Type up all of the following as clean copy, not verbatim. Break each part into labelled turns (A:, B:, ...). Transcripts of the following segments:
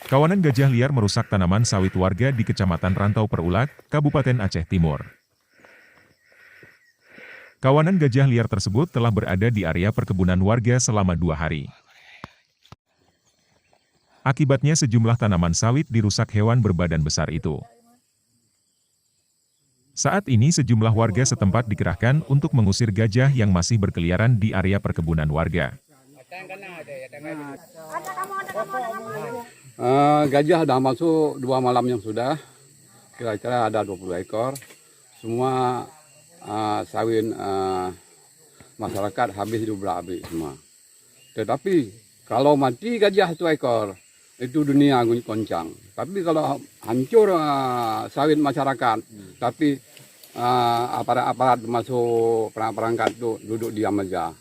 A: Kawanan gajah liar merusak tanaman sawit warga di Kecamatan Rantau Perulak, Kabupaten Aceh Timur. Kawanan gajah liar tersebut telah berada di area perkebunan warga selama 2 hari. Akibatnya sejumlah tanaman sawit dirusak hewan berbadan besar itu. Saat ini sejumlah warga setempat dikerahkan untuk mengusir gajah yang masih berkeliaran di area perkebunan warga.
B: Gajah sudah masuk 2 malam yang sudah, kira-kira ada 20 ekor. Semua sawit masyarakat habis diublak-abrik semua. Tetapi kalau mati gajah 1 ekor, itu dunia goncang. Tapi kalau hancur sawit masyarakat, tapi aparat-aparat masuk perangkat itu duduk diam aja.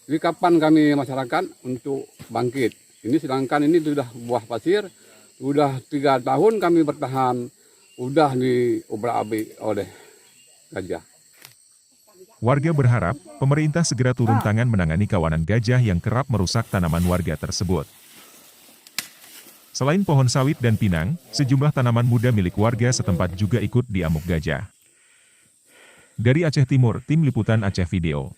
B: Jadi kapan kami masyarakat untuk bangkit? Ini sedangkan ini sudah buah pasir, sudah 3 tahun kami bertahan, sudah diobrak-abrik oleh gajah.
A: Warga berharap pemerintah segera turun tangan menangani kawanan gajah yang kerap merusak tanaman warga tersebut. Selain pohon sawit dan pinang, sejumlah tanaman muda milik warga setempat juga ikut diamuk gajah. Dari Aceh Timur, Tim Liputan Aceh Video.